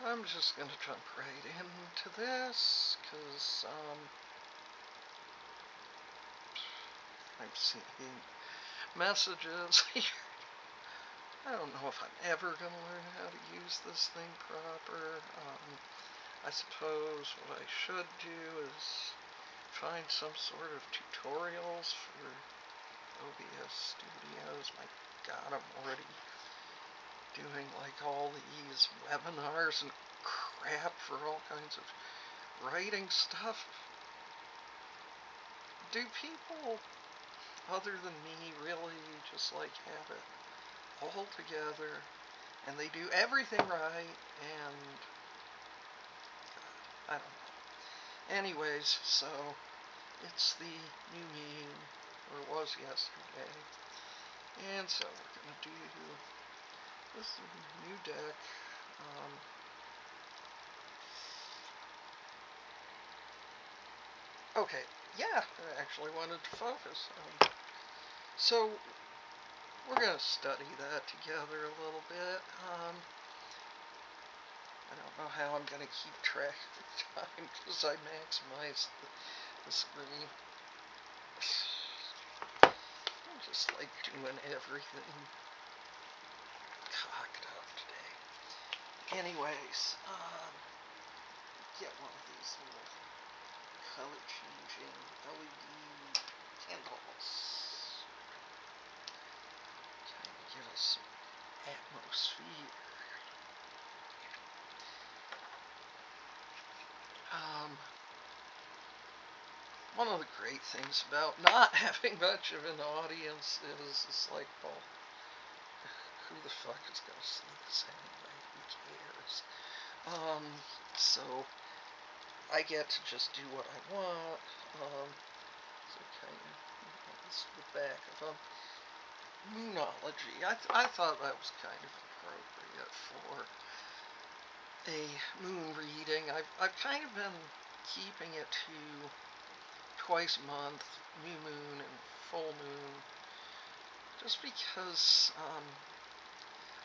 I'm just going to jump right into this, because I'm seeing messages here. I don't know if I'm ever going to learn how to use this thing proper. I suppose what I should do is find some sort of tutorials for OBS Studios. My God, I'm already doing like all these webinars and crap for all kinds of writing stuff. Do people other than me really just like have it all together and they do everything right? And I don't know. Anyways, so it's the new meme, or it was yesterday, and so we're gonna do this new deck. Okay, yeah, I actually wanted to focus. So we're gonna study that together a little bit. I don't know how I'm gonna keep track of the time because I maximized the screen. I'm just like doing everything cocked up today. Anyways, get one of these little color changing LED candles. Trying to give us some atmosphere. One of the great things about not having much of an audience is it's like, well, who the fuck is gonna see this anyway? Who cares? So I get to just do what I want. So kind of, this is the back of Moonology. I thought that was kind of appropriate for a moon reading. I've kind of been keeping it to twice a month, new moon and full moon, just because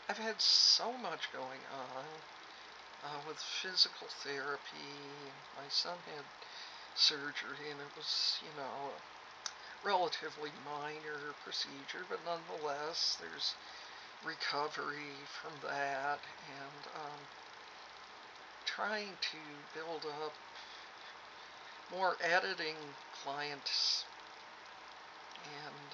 I've had so much going on with physical therapy. My son had surgery, and it was, you know, a relatively minor procedure, but nonetheless, there's recovery from that, and trying to build up more editing clients, and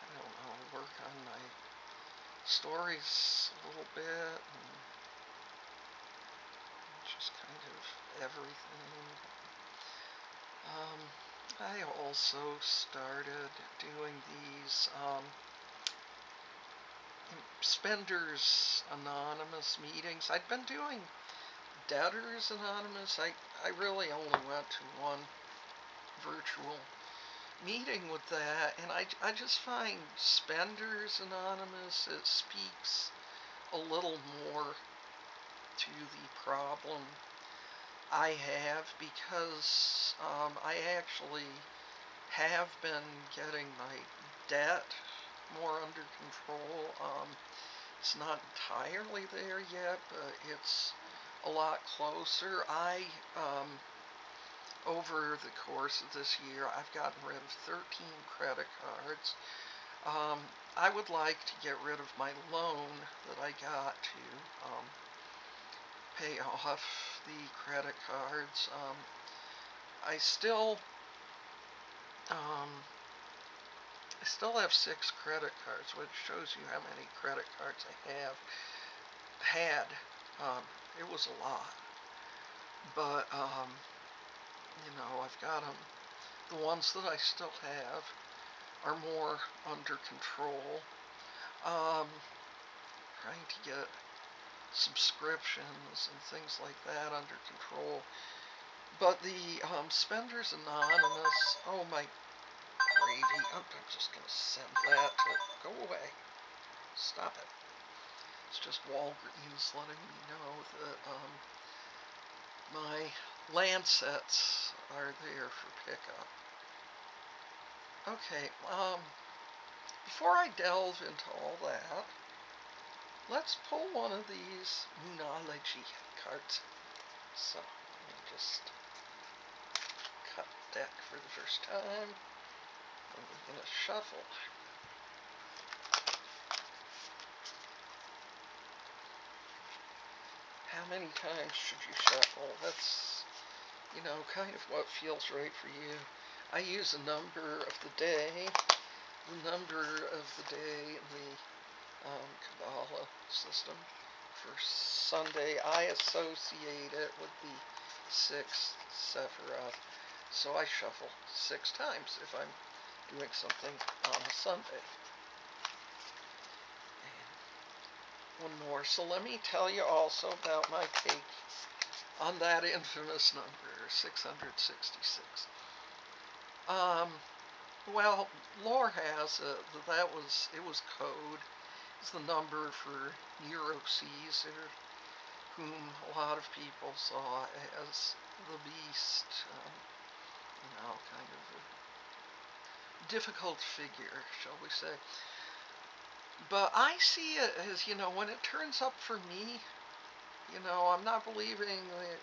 I don't know, work on my stories a little bit, and just kind of everything. I also started doing these Spenders Anonymous meetings. I'd been doing Debtors Anonymous. I really only went to one virtual meeting with that, and I just find Spenders Anonymous, it speaks a little more to the problem I have, because I actually have been getting my debt more under control. It's not entirely there yet, but it's a lot closer. Over the course of this year, I've gotten rid of 13 credit cards. I would like to get rid of my loan that I got to pay off the credit cards. I still have 6 credit cards, which shows you how many credit cards I have had. It was a lot, but you know, I've got them. The ones that I still have are more under control. Trying to get subscriptions and things like that under control. But the Spenders Anonymous, oh my gravy, I'm just going to send that to go away. Stop it. It's just Walgreens letting me know that my Lancets are there for pickup. Okay, before I delve into all that, let's pull one of these Moonology cards. So, let me just cut the deck for the first time. I'm going to shuffle. How many times should you shuffle? That's, kind of what feels right for you. I use a number of the day. The number of the day in the Kabbalah system. For Sunday, I associate it with the 6th Sephiroth. So I shuffle 6 times if I'm doing something on a Sunday. And one more. So let me tell you also about my take on that infamous number, 666. Well, lore has it that it was code. It's the number for Nero Caesar, whom a lot of people saw as the beast, kind of a difficult figure, shall we say. But I see it as, when it turns up for me, I'm not believing that,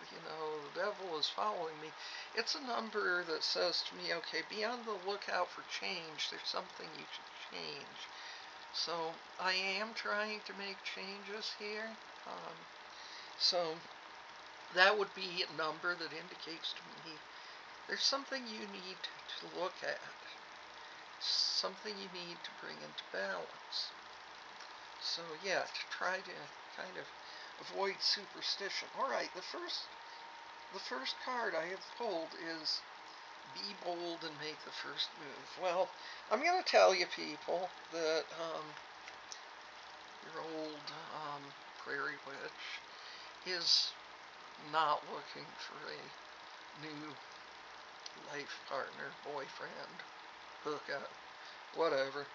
the devil is following me. It's a number that says to me, okay, be on the lookout for change. There's something you should change. So I am trying to make changes here. So that would be a number that indicates to me there's something you need to look at. Something you need to bring into balance. So yeah, to try to kind of avoid superstition. Alright, the first card I have pulled is Be Bold and Make the First Move. Well, I'm going to tell you people that your old prairie witch is not looking for a new life partner, boyfriend, hookup, whatever.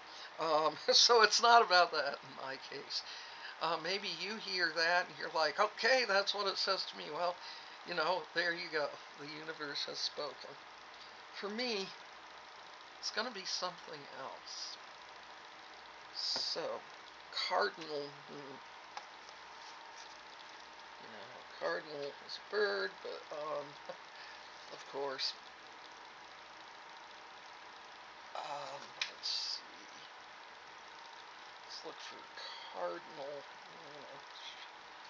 So it's not about that in my case. Maybe you hear that and you're like, okay, that's what it says to me. Well, there you go. The universe has spoken. For me, it's going to be something else. So, cardinal moon. Cardinal is a bird, but, of course. Let's see. Let's look for cardinal.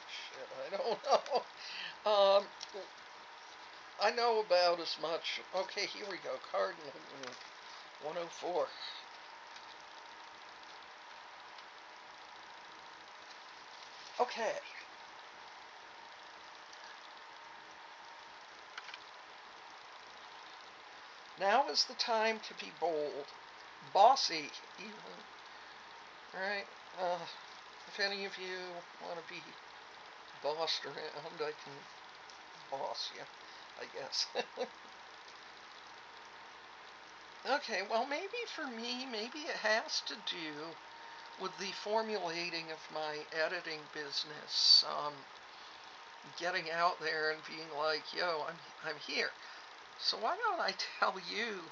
Shit, I don't know. I know about as much. Okay, here we go. Cardinal moon, 104. Okay. Now is the time to be bold, bossy, even. Alright, if any of you want to be bossed around, I can boss you, I guess. Okay, well, maybe for me, maybe it has to do with the formulating of my editing business, getting out there and being like, yo, I'm here. So why don't I tell you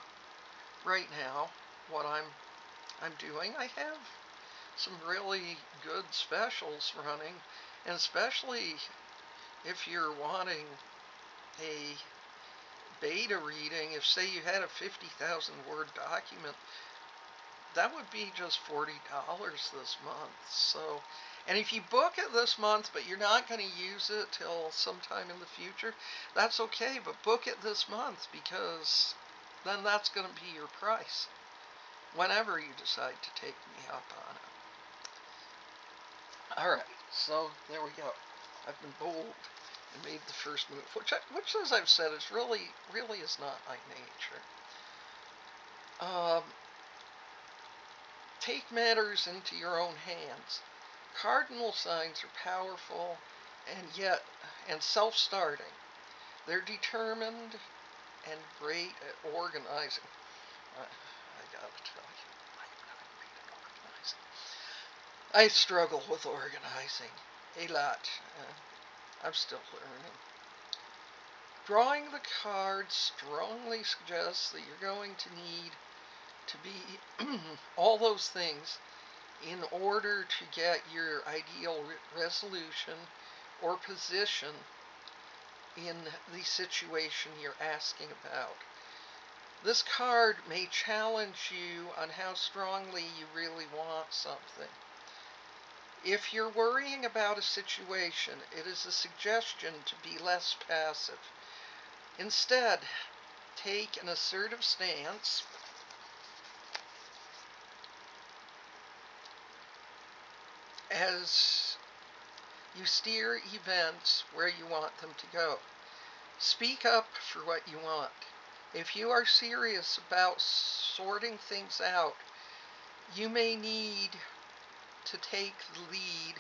right now what I'm doing? I have some really good specials running, and especially if you're wanting a beta reading, if say you had a 50,000 word document, that would be just $40 this month. So, and if you book it this month but you're not going to use it till sometime in the future, that's okay, but book it this month, because then that's going to be your price whenever you decide to take me up on it. Alright, so there we go. I've been bold and made the first move, which as I've said, is really is not my nature. Take matters into your own hands. Cardinal signs are powerful and self-starting. They're determined and great at organizing. I gotta tell you, I'm not great at organizing. I struggle with organizing a lot. I'm still learning. Drawing the cards strongly suggests that you're going to need to be all those things in order to get your ideal resolution or position in the situation you're asking about. This card may challenge you on how strongly you really want something. If you're worrying about a situation, it is a suggestion to be less passive. Instead, take an assertive stance as you steer events where you want them to go. Speak up for what you want. If you are serious about sorting things out, you may need to take the lead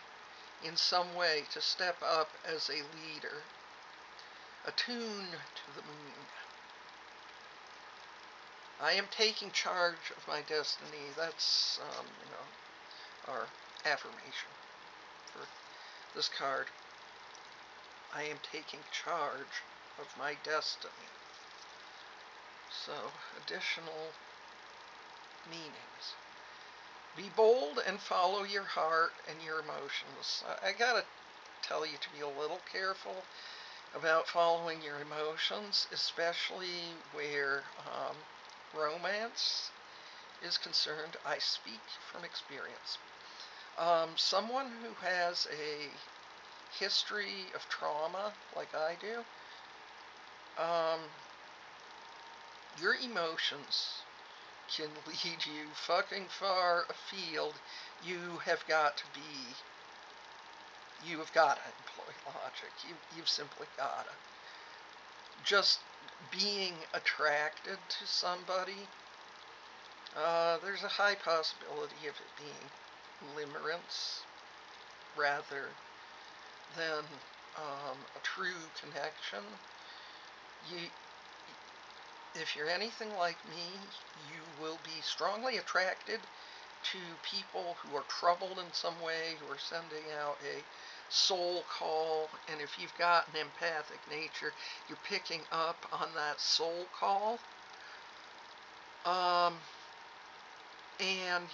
in some way, to step up as a leader. Attune to the moon. I am taking charge of my destiny. That's, our affirmation for this card. I am taking charge of my destiny. So, additional meanings. Be bold and follow your heart and your emotions. I gotta tell you to be a little careful about following your emotions, especially where romance is concerned. I speak from experience. Someone who has a history of trauma, like I do, your emotions can lead you fucking far afield. You have got to employ logic. You've simply got to. Just being attracted to somebody, there's a high possibility of it being limerence rather than a true connection. If you're anything like me, you will be strongly attracted to people who are troubled in some way, who are sending out a soul call, and if you've got an empathic nature, you're picking up on that soul call. And,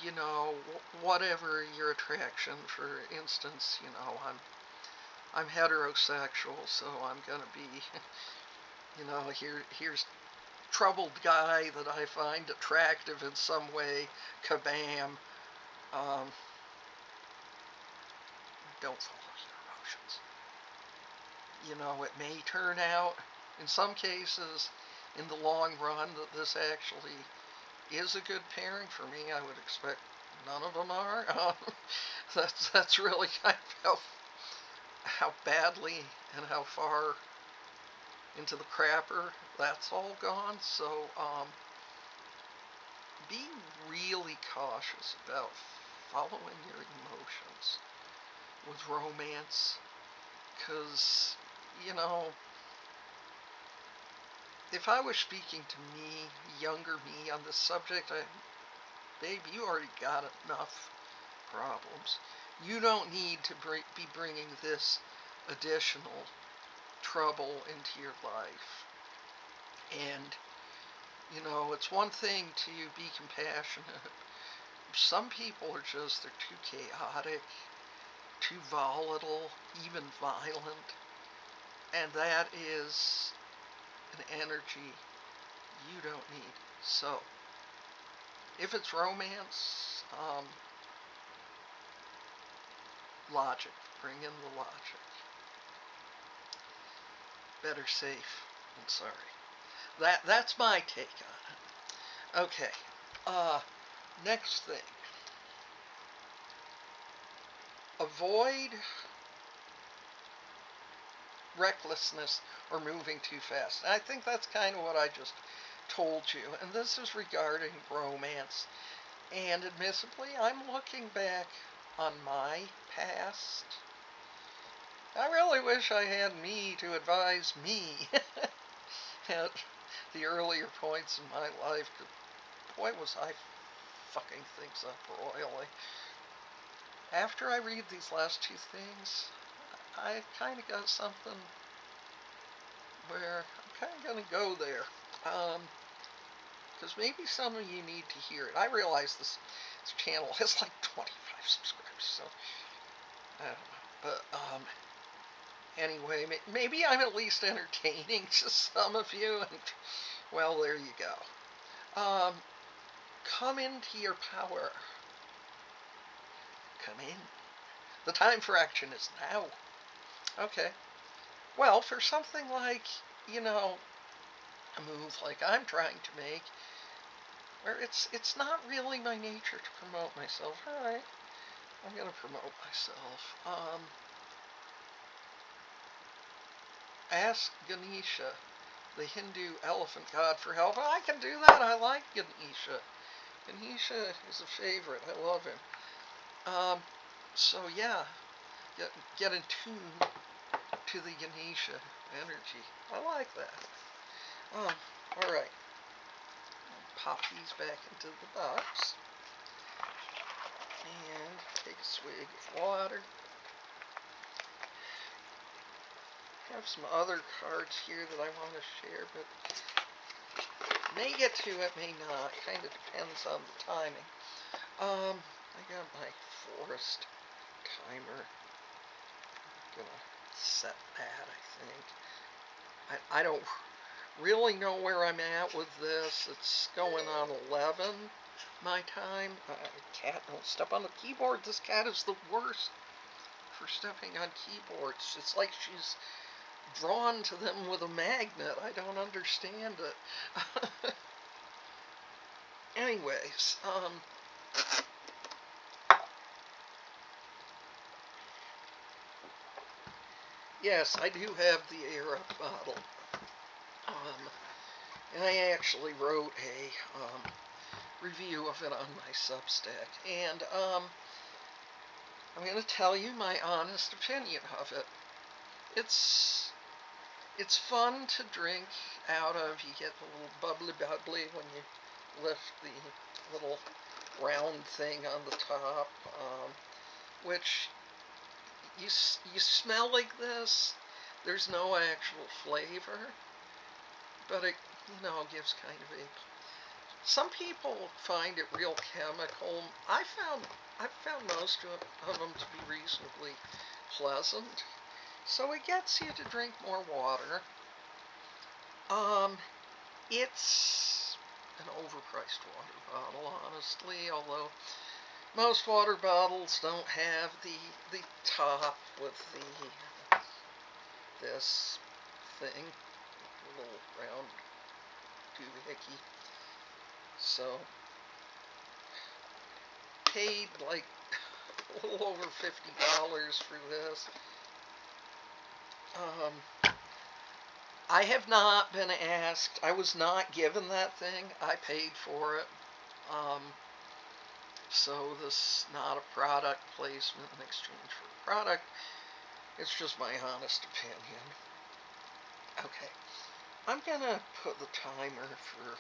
whatever your attraction, for instance, I'm heterosexual, so I'm gonna be, here's troubled guy that I find attractive in some way, kabam. Don't follow your emotions. It may turn out, in some cases, in the long run, that this actually is a good pairing for me. I would expect none of them are. That's really kind of how badly and how far into the crapper that's all gone. So be really cautious about following your emotions with romance, because if I was speaking to me, younger me, on this subject, babe, you already got enough problems. You don't need to be bringing this additional trouble into your life. And, it's one thing to be compassionate. Some people are just, they're too chaotic, too volatile, even violent. And that is an energy you don't need. So, if it's romance, logic. Bring in the logic. Better safe than sorry. That's my take on it. Okay. Next thing. Avoid recklessness or moving too fast. I think that's kind of what I just told you. And this is regarding romance. And admissibly, I'm looking back on my past. I really wish I had me to advise me at the earlier points in my life. Boy, was I fucking things up royally. After I read these last two things, I kind of got something where I'm kind of going to go there. because maybe some of you need to hear it. I realize this channel has like 25 subscribers, so I don't know. But anyway, maybe I'm at least entertaining to some of you, and well, there you go. Come into your power. Come in. The time for action is now. Okay. Well, for something like, you know, a move like I'm trying to make, where it's not really my nature to promote myself. All right, I'm gonna promote myself. Ask Ganesha, the Hindu elephant god, for help. I can do that. I like Ganesha. Ganesha is a favorite. I love him. So yeah, get in tune to the Ganesha energy. I like that. All right. Pop these back into the box and take a swig of water. I have some other cards here that I want to share, but may get to it, may not. Kind of depends on the timing. I got my forest timer. I'm gonna set that, I think. I don't really know where I'm at with this. It's going on 11 my time. Cat, don't step on the keyboard. This cat is the worst for stepping on keyboards. It's like she's drawn to them with a magnet. I don't understand it. Anyways, yes, I do have the air up bottle. And I actually wrote a review of it on my Substack. And I'm going to tell you my honest opinion of it. It's fun to drink out of. You get a little bubbly when you lift the little round thing on the top, which you smell like this. There's no actual flavor, but it, you know, gives kind of a. Some people find it real chemical. I've found most of them to be reasonably pleasant. So it gets you to drink more water. It's an overpriced water bottle, honestly, although most water bottles don't have the top with this thing, a little round doohickey. So paid like a little over $50 for this. I have not been asked. I was not given that thing. I paid for it. So this is not a product placement in exchange for a product. It's just my honest opinion. Okay. I'm gonna put the timer for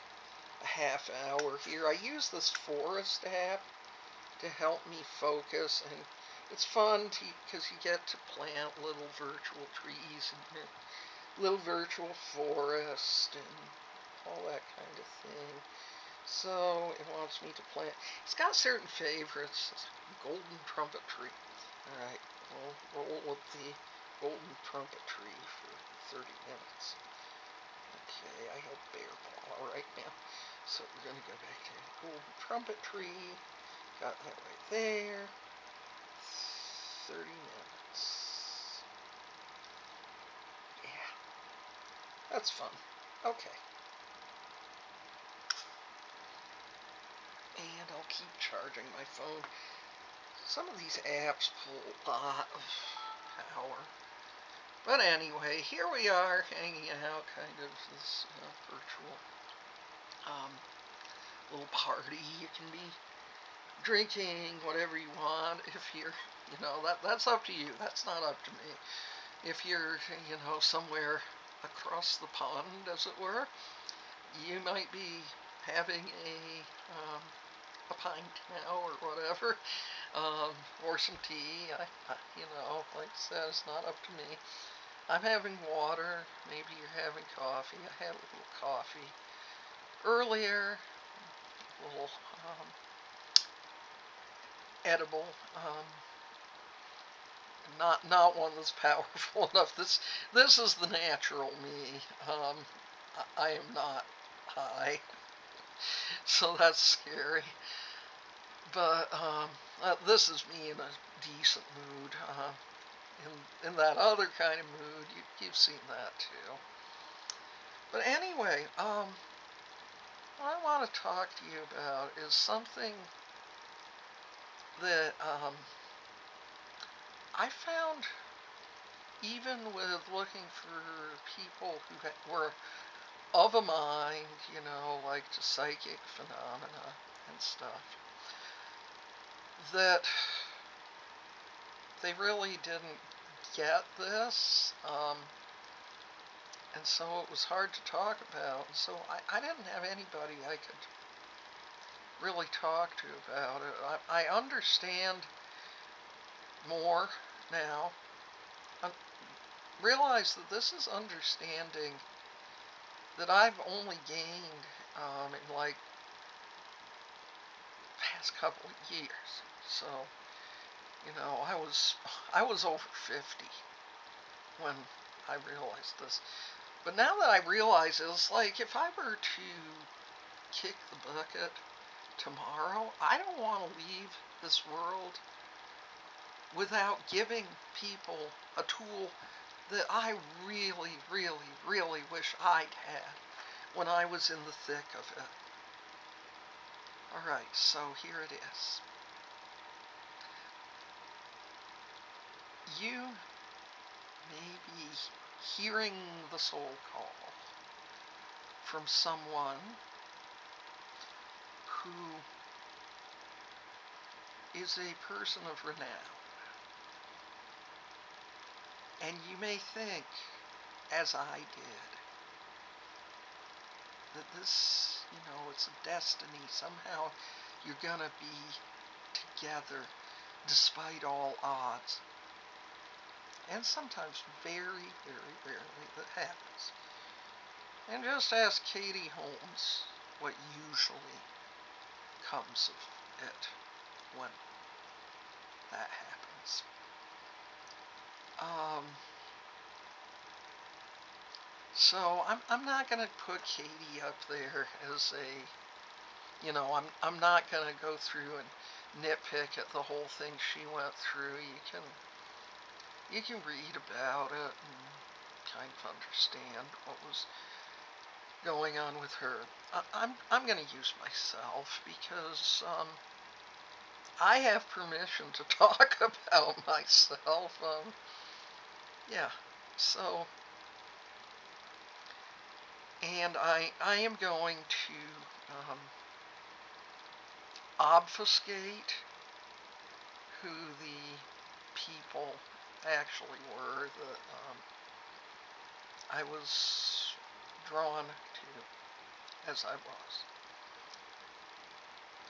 a half hour here. I use this forest app to help me focus, and it's fun because you get to plant little virtual trees in your little virtual forest and all that kind of thing. So it wants me to plant. It's got certain favorites. Golden trumpet tree. Alright, we'll roll with the golden trumpet tree for 30 minutes. Okay, I have bear paw right now. So we're going to go back to golden trumpet tree. Got that right there. 30 minutes. Yeah, that's fun. Okay. And I'll keep charging my phone. Some of these apps pull a lot of power. But anyway, here we are hanging out, kind of this virtual little party. You can be drinking whatever you want. If you're, you know, that's up to you. That's not up to me. If you're, you know, somewhere across the pond, as it were, you might be having a pint now or whatever, or some tea. You know, like I said, it's not up to me. I'm having water. Maybe you're having coffee. I had a little coffee. earlier, a little edible, not one that's powerful enough. This is the natural me. I am not high, so that's scary. But this is me in a decent mood. In that other kind of mood, you've seen that too. But anyway, what I want to talk to you about is something that I found even with looking for people who were of a mind, like to psychic phenomena and stuff, that they really didn't get this, and so it was hard to talk about. And so I didn't have anybody I could really talk to about it. I understand more now. I realize that this is understanding that I've only gained in like past couple of years. So, I was over 50 when I realized this. But now that I realize it, it's like if I were to kick the bucket tomorrow, I don't want to leave this world without giving people a tool that I really, really, really wish I'd had when I was in the thick of it. Alright, so here it is. You may be hearing the soul call from someone who is a person of renown. And you may think, as I did, that this, it's a destiny. Somehow you're going to be together despite all odds. And sometimes very, very rarely that happens. And just ask Katie Holmes what usually comes of it when that happens. So I'm not going to put Katie up there as a, I'm not going to go through and nitpick at the whole thing she went through. You can read about it and kind of understand what was going on with her. I'm going to use myself because I have permission to talk about myself. Yeah, so, and I am going to obfuscate who the people actually were that I was drawn to as I was.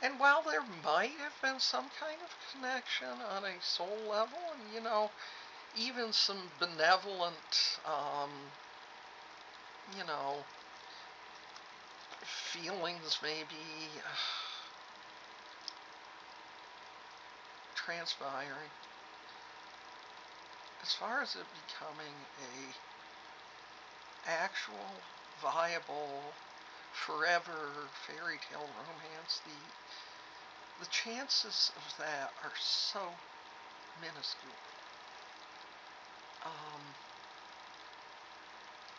And while there might have been some kind of connection on a soul level, and even some benevolent, feelings maybe transpiring, as far as it becoming a actual, viable, forever fairy tale romance, the chances of that are so minuscule.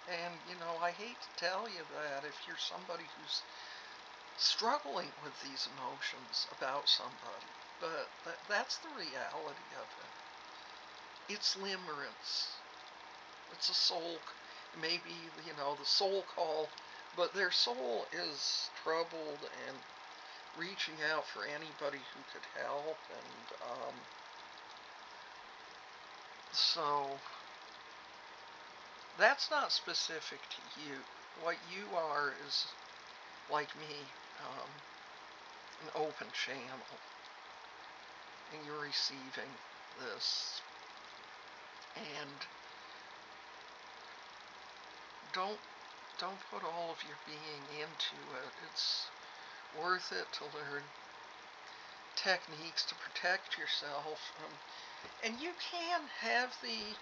And, I hate to tell you that if you're somebody who's struggling with these emotions about somebody, but that's the reality of it. It's limerence. It's a soul, maybe, the soul call, but their soul is troubled and reaching out for anybody who could help, and so that's not specific to you. What you are is, like me, an open channel, and you're receiving this. And don't don't put all of your being into it. It's worth it to learn techniques to protect yourself. And you can have the,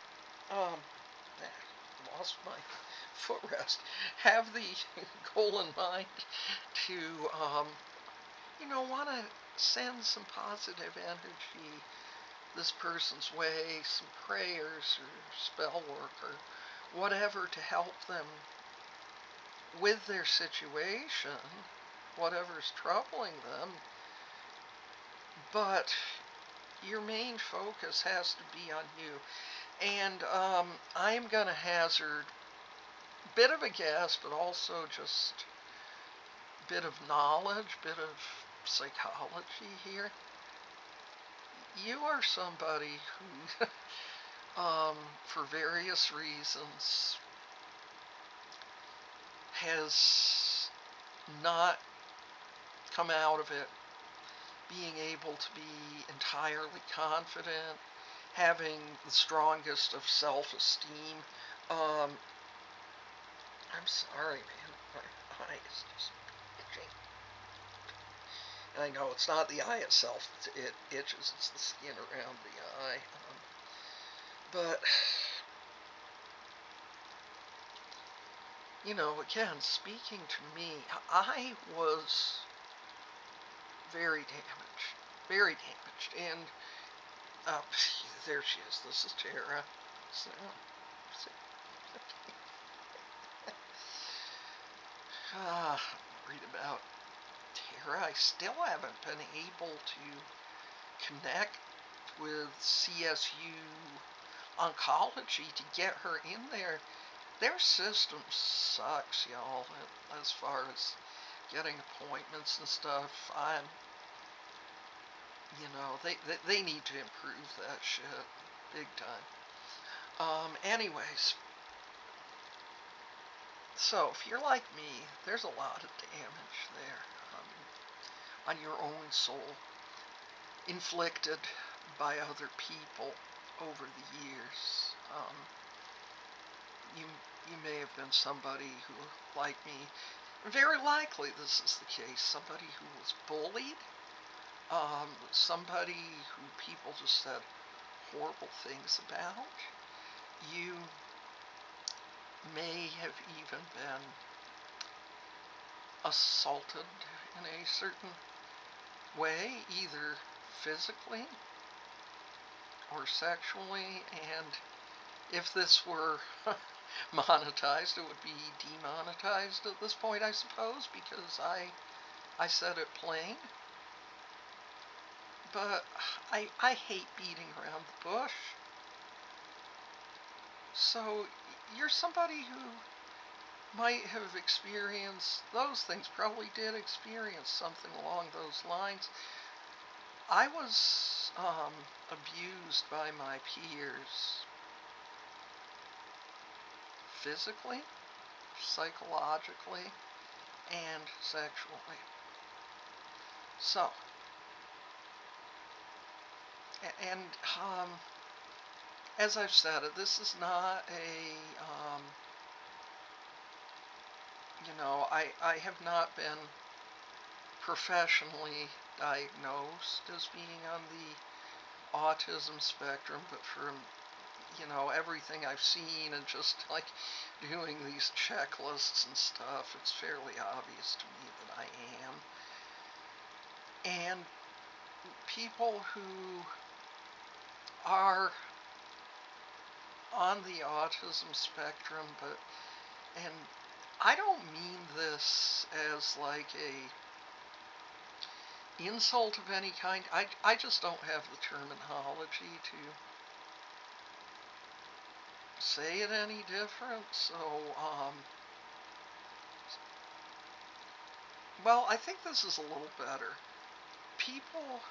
lost my footrest, have the goal in mind to, want to send some positive energy this person's way, some prayers or spell work or whatever to help them with their situation, whatever's troubling them. But your main focus has to be on you. And I'm going to hazard a bit of a guess, but also just a bit of knowledge, bit of psychology here. You are somebody who, for various reasons, has not come out of it being able to be entirely confident, having the strongest of self-esteem. I'm sorry, man. My eye is just itching. And I know it's not the eye itself that it itches, it's the skin around the eye. But, again, speaking to me, I was very damaged. Very damaged. And, there she is. This is Tara. So, read about Tara. I still haven't been able to connect with CSU Oncology to get her in there. Their system sucks, y'all, as far as getting appointments and stuff. They need to improve that shit big time. Anyways, so if you're like me, there's a lot of damage there on your own soul, inflicted by other people over the years. You may have been somebody who, like me, very likely this is the case, somebody who was bullied, somebody who people just said horrible things about. You may have even been assaulted in a certain way, either physically or sexually, and if this were monetized, it would be demonetized at this point, I suppose, because I said it plain. But I hate beating around the bush. So you're somebody who might have experienced those things, probably did experience something along those lines. I was abused by my peers physically, psychologically, and sexually. So, and as I've said, this is not I have not been professionally diagnosed as being on the autism spectrum, but from everything I've seen and just like doing these checklists and stuff, it's fairly obvious to me that I am. And people who are on the autism spectrum, and I don't mean this as like a insult of any kind. I just don't have the terminology to say it any different. So, well, I think this is a little better. People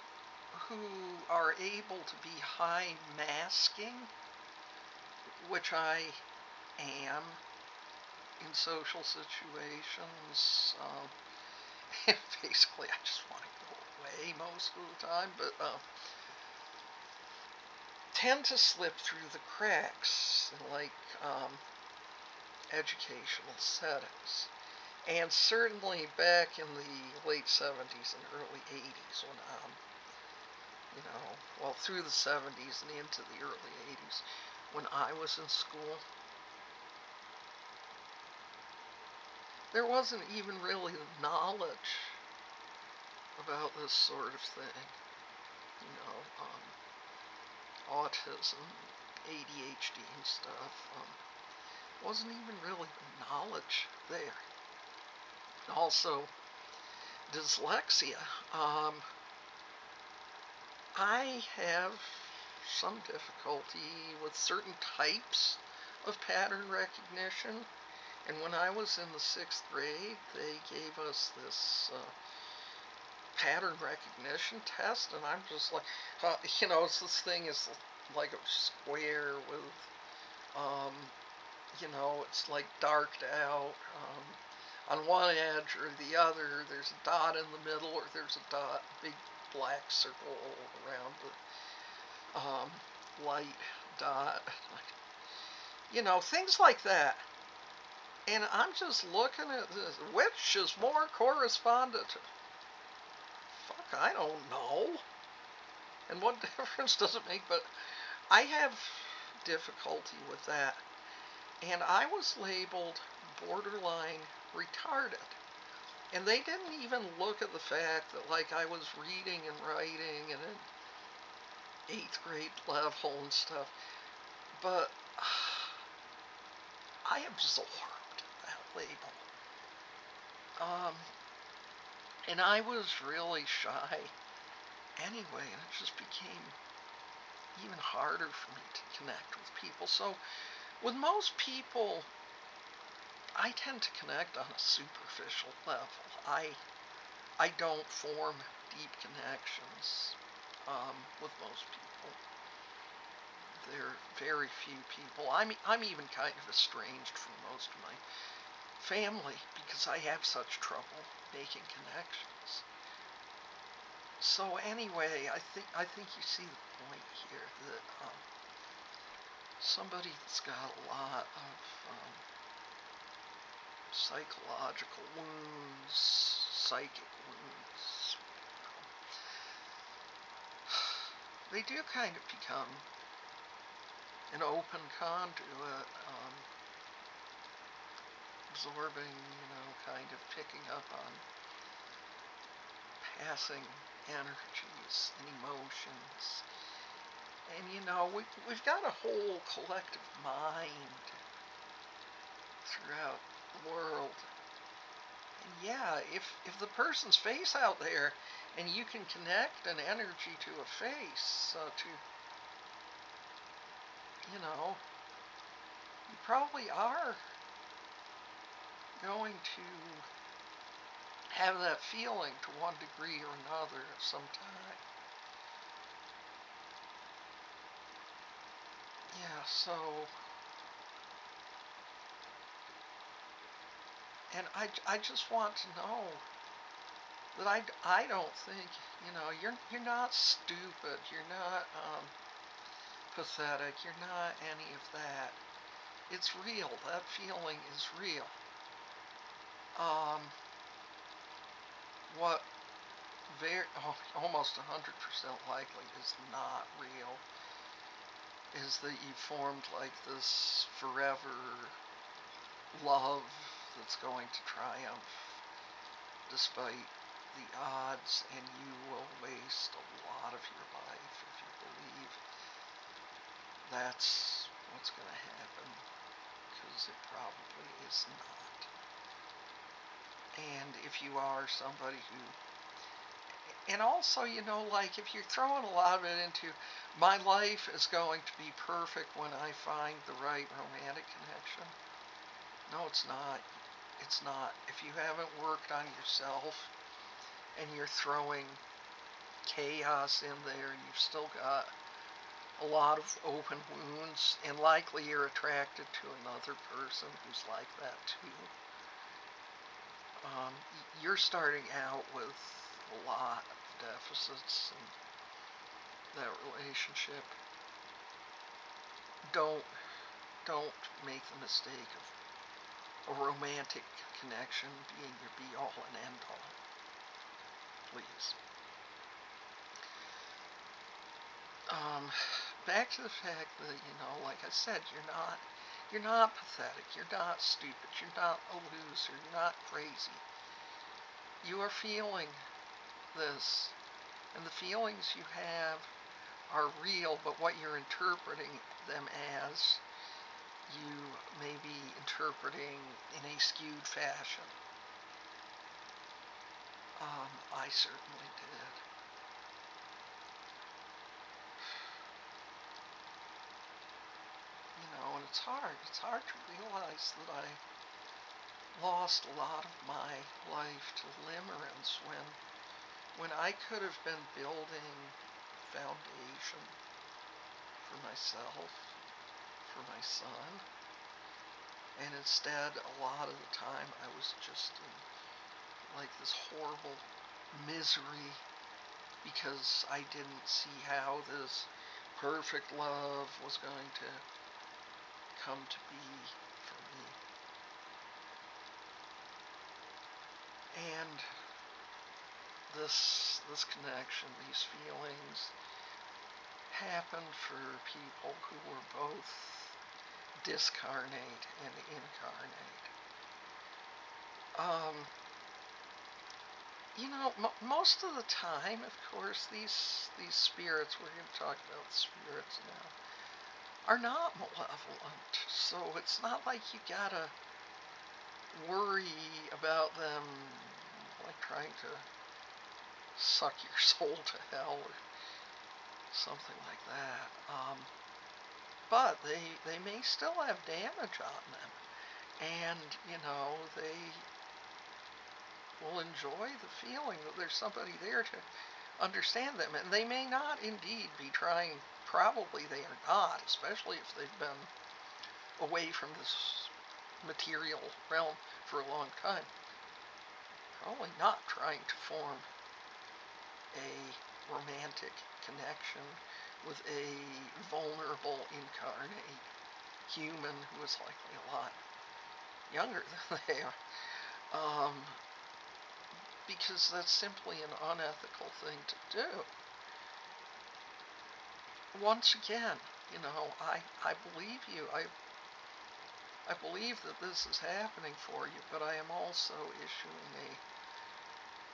who are able to be high masking, which I am in social situations. Basically, I just want to go away most of the time, but tend to slip through the cracks, like educational settings. And certainly back in the late 70s and early 80s when, well, through the 70s and into the early 80s when I was in school, there wasn't even really knowledge about this sort of thing. Autism, ADHD and stuff. Wasn't even really knowledge there. Also, dyslexia. I have some difficulty with certain types of pattern recognition, and when I was in the 6th grade, they gave us this pattern recognition test, and I'm just like, it's this thing is like a square with, it's like darked out. On one edge or the other, there's a dot in the middle, or there's a dot, big black circle around the light dot. Things like that. And I'm just looking at this. Which is more correspondent to? Fuck, I don't know. And what difference does it make? But I have difficulty with that. And I was labeled borderline retarded. And they didn't even look at the fact that, like, I was reading and writing and an 8th grade level and stuff. But I am just alarmed at that label. And I was really shy anyway, and it just became even harder for me to connect with people. So with most people, I tend to connect on a superficial level. I don't form deep connections with most people. There are very few people. I'm even kind of estranged from most of my family because I have such trouble making connections. So anyway, I think you see the point here that somebody that's got a lot of psychological wounds, psychic wounds, they do kind of become an open conduit, absorbing, kind of picking up on passing energies and emotions. And we've got a whole collective mind throughout the world. And yeah, if the person's face out there and you can connect an energy to a face, you probably are going to have that feeling to one degree or another at some time. Yeah, so, and I just want to know that I don't think, you're not stupid, you're not pathetic, you're not any of that. It's real. That feeling is real. What almost 100% likely is not real is that you formed like this forever love that's going to triumph despite the odds, and you will waste a lot of your life if you believe that's what's going to happen, because it probably is not. And if you are somebody who, and also, like if you're throwing a lot of it into, my life is going to be perfect when I find the right romantic connection. No, it's not. It's not. If you haven't worked on yourself and you're throwing chaos in there, and you've still got a lot of open wounds, and likely you're attracted to another person who's like that too. You're starting out with a lot of deficits in that relationship. Don't make the mistake of a romantic connection being your be-all and end-all. Please. Back to the fact that, like I said, you're not pathetic, you're not stupid, you're not a loser, you're not crazy. You are feeling this, and the feelings you have are real, but what you're interpreting them as, you may be interpreting in a skewed fashion. I certainly did. And it's hard. It's hard to realize that I lost a lot of my life to limerence when I could have been building foundation for myself, for my son, and instead a lot of the time I was just in like this horrible misery because I didn't see how this perfect love was going to come to be for me. And this connection, these feelings, happened for people who were both discarnate and incarnate. Most of the time, of course, these spirits, we're going to talk about spirits now, are not malevolent. So it's not like you gotta worry about them like trying to suck your soul to hell or something like that. But they may still have damage on them, and they will enjoy the feeling that there's somebody there to understand them, and they may not indeed be trying. Probably they are not, especially if they've been away from this material realm for a long time. Probably not trying to form a romantic connection with a vulnerable incarnate human who is likely a lot younger than they are, because that's simply an unethical thing to do. Once again, I believe you. I believe that this is happening for you, but I am also issuing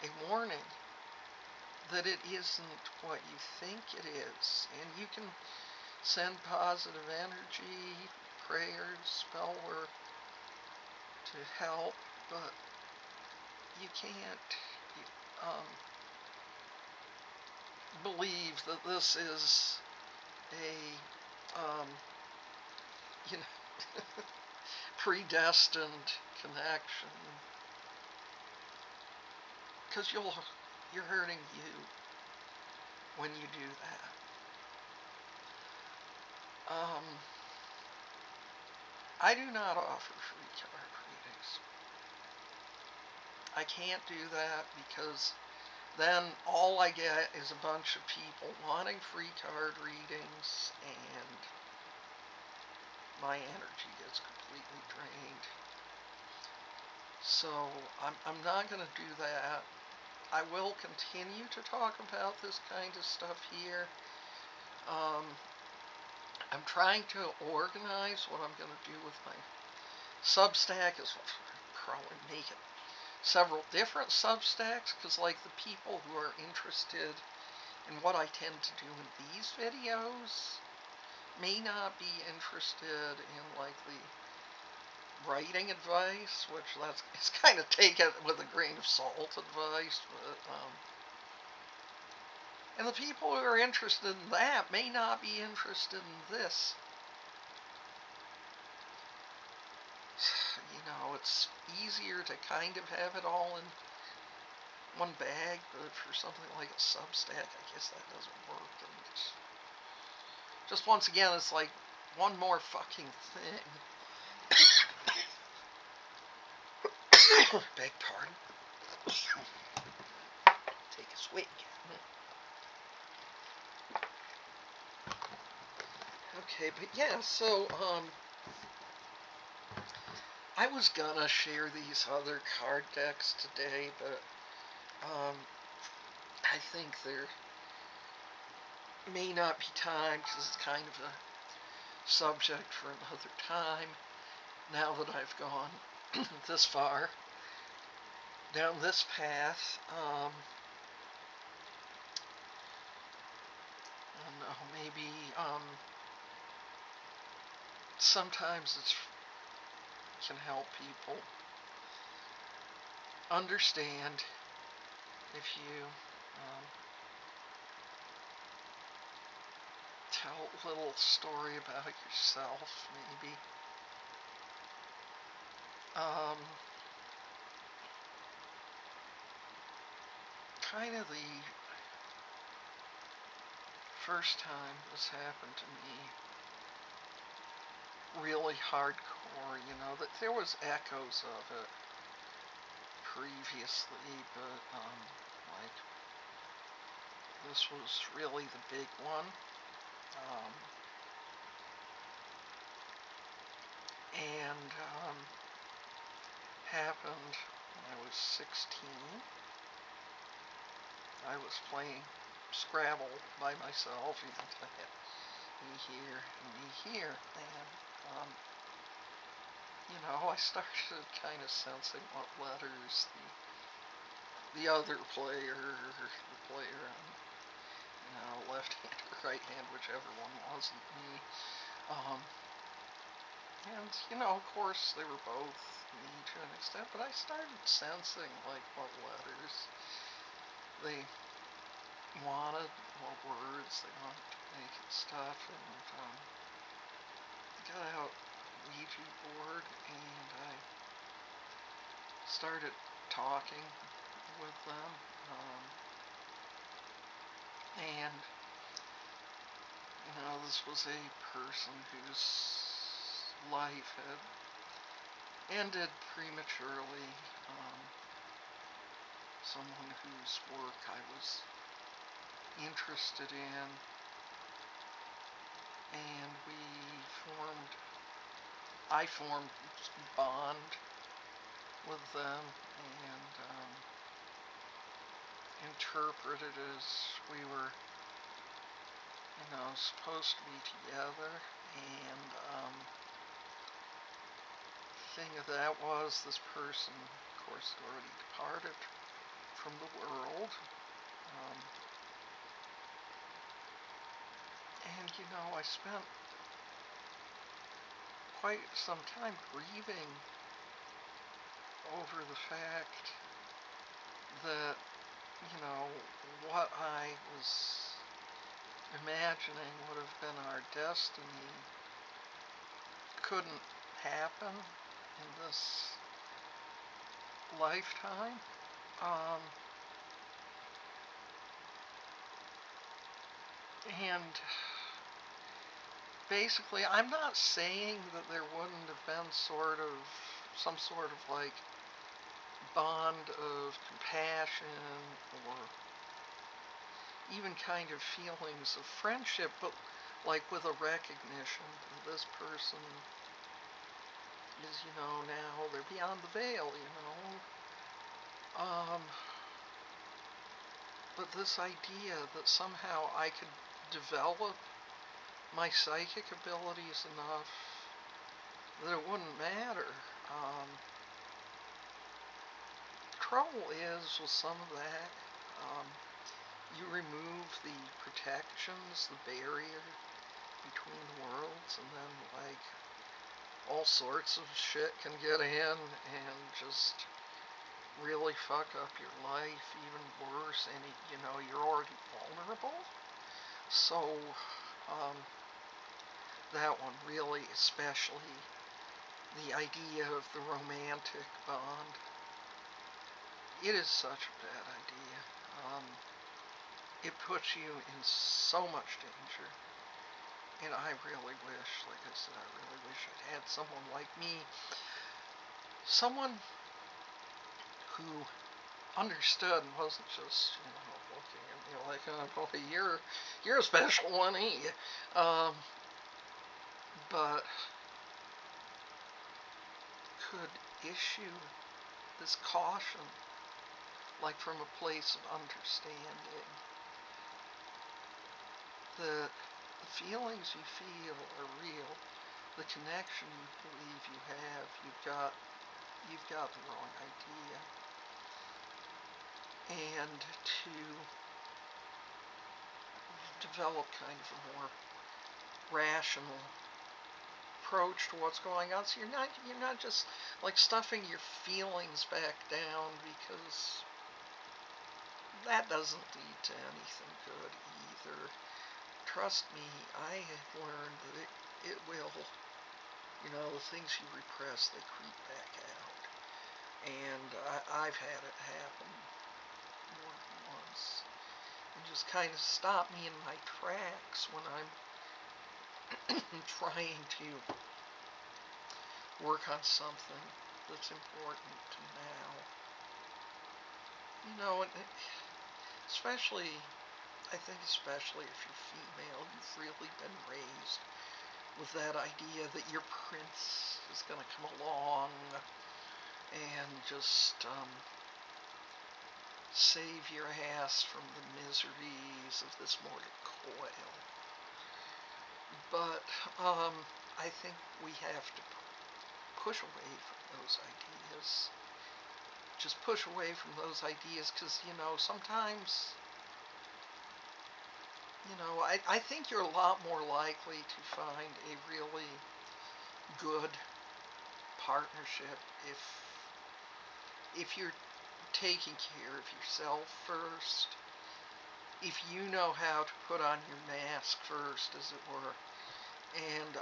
a warning that it isn't what you think it is. And you can send positive energy, prayers, spell work to help, but you can't believe that this is a predestined connection, because you're hurting you when you do that. I do not offer free card readings. I can't do that because then all I get is a bunch of people wanting free card readings, and my energy gets completely drained. So I'm not going to do that. I will continue to talk about this kind of stuff here. I'm trying to organize what I'm going to do with my Substack. Is probably make it several different Substacks, because like the people who are interested in what I tend to do in these videos may not be interested in like the writing advice, which it's kind of take it with a grain of salt advice, but and the people who are interested in that may not be interested in this. It's easier to kind of have it all in one bag, but for something like a Substack, I guess that doesn't work. And it's just, once again, it's like one more fucking thing. Beg pardon. Take a swig. Okay, but yeah, so, I was gonna share these other card decks today, but I think there may not be time because it's kind of a subject for another time. Now that I've gone this far down this path, I don't know, maybe sometimes it can help people understand if you tell a little story about yourself, maybe. Kind of the first time this happened to me, really hardcore, you know, that there was echoes of it previously, but like this was really the big one. And happened when I was 16. I was playing Scrabble by myself, you know, me here and me here, and you know, I started kind of sensing what letters the other player, the player on, you know, left hand or right hand, whichever one wasn't me. And, you know, of course, they were both me to an extent, but I started sensing, like, what letters they wanted, what words they wanted to make and stuff, and got out a Ouija board, and I started talking with them, and, you know, this was a person whose life had ended prematurely, someone whose work I was interested in, and I formed a bond with them, and interpreted as we were, you know, supposed to be together, and thing of that was this person, of course, had already departed from the world, and, you know, I spent quite some time grieving over the fact that, you know, what I was imagining would have been our destiny couldn't happen in this lifetime. And basically, I'm not saying that there wouldn't have been some sort of like bond of compassion or even kind of feelings of friendship, but like with a recognition that this person is, you know, now they're beyond the veil, you know. But this idea that somehow I could develop my psychic abilities enough that it wouldn't matter. Trouble is with some of that, you remove the protections, the barrier between worlds, and then like all sorts of shit can get in and just really fuck up your life even worse, and you know, you're already vulnerable. So that one really, especially the idea of the romantic bond, it is such a bad idea. It puts you in so much danger, and I really wish, like I said, I really wish I'd had someone like me, someone who understood and wasn't just, you know, looking at me like, oh boy, you're a special one, ain't you? But could issue this caution, like from a place of understanding, that the feelings you feel are real, the connection you believe you have, you've got the wrong idea. And to develop kind of a more rational approach to what's going on, so you're not just like stuffing your feelings back down, because that doesn't lead to anything good either. Trust me, I have learned that it will. The things you repress, they creep back out. And I've had it happen more than once. And just kind of stop me in my tracks when I'm trying to work on something that's important to now. Especially, I think especially if you're female, you've really been raised with that idea that your prince is going to come along and just save your ass from the miseries of this mortal coil. But I think we have to push away from those ideas. Just push away from those ideas, because, sometimes, I think you're a lot more likely to find a really good partnership if you're taking care of yourself first, if you know how to put on your mask first, as it were. And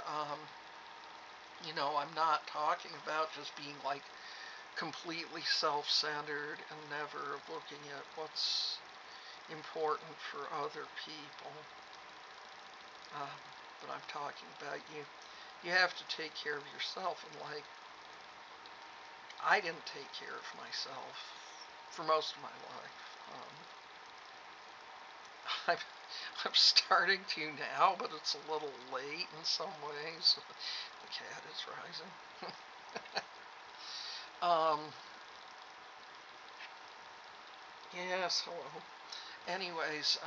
I'm not talking about just being like completely self-centered and never looking at what's important for other people, but I'm talking about you have to take care of yourself. And like, I didn't take care of myself for most of my life. I'm starting to now, but it's a little late in some ways. The cat is rising. Yes, hello. Anyways,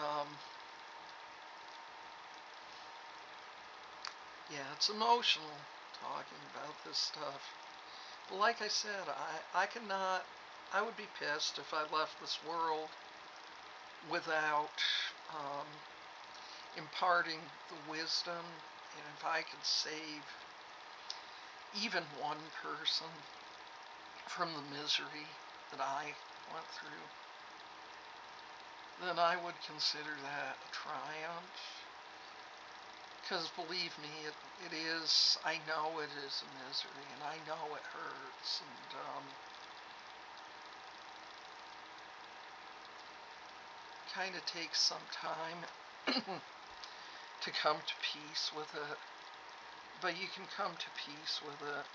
yeah, it's emotional talking about this stuff. But like I said, I would be pissed if I left this world without imparting the wisdom, and if I could save even one person from the misery that I went through, then I would consider that a triumph. Because believe me, it is, I know it is a misery, and I know it hurts, and kind of takes some time to come to peace with it. But you can come to peace with it.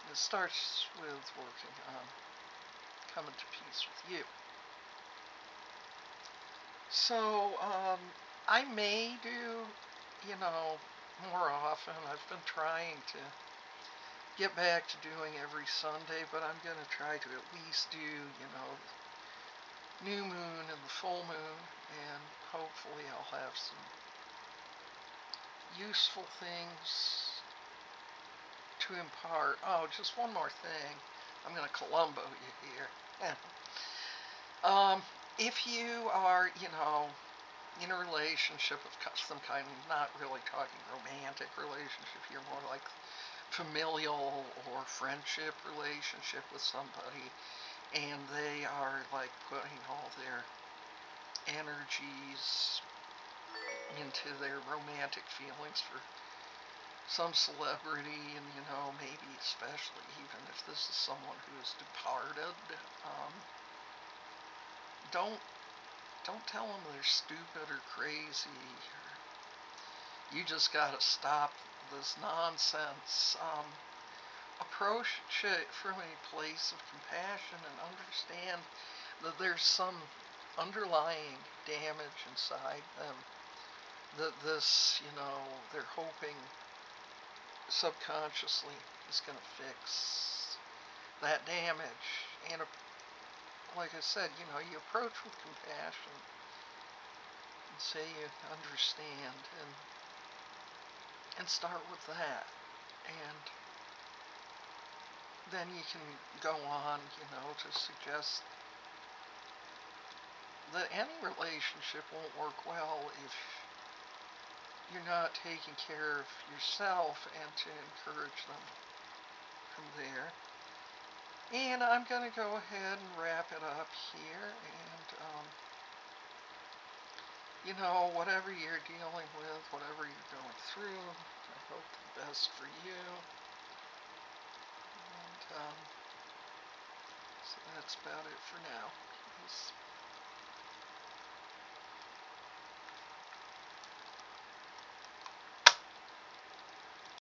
It starts with working on coming to peace with you. So, I may do, more often. I've been trying to get back to doing every Sunday, but I'm going to try to at least do, new moon and the full moon, and hopefully I'll have some useful things to impart. Oh, just one more thing. I'm going to Columbo you here. If you are, in a relationship of some kind, not really talking romantic relationship, you're more like familial or friendship relationship with somebody, and they are like putting all their energies into their romantic feelings for some celebrity, and maybe especially even if this is someone who is departed, don't tell them they're stupid or crazy. You just gotta stop this nonsense. Approach it from a place of compassion and understand that there's some underlying damage inside them that this, they're hoping subconsciously is going to fix. that damage. And like I said, you know, you approach with compassion and say you understand, and start with that. And then you can go on, you know, to suggest that any relationship won't work well if you're not taking care of yourself, and to encourage them from there. And I'm going to go ahead and wrap it up here. And, you know, whatever you're dealing with, whatever you're going through, I hope the best for you. And so that's about it for now. Peace.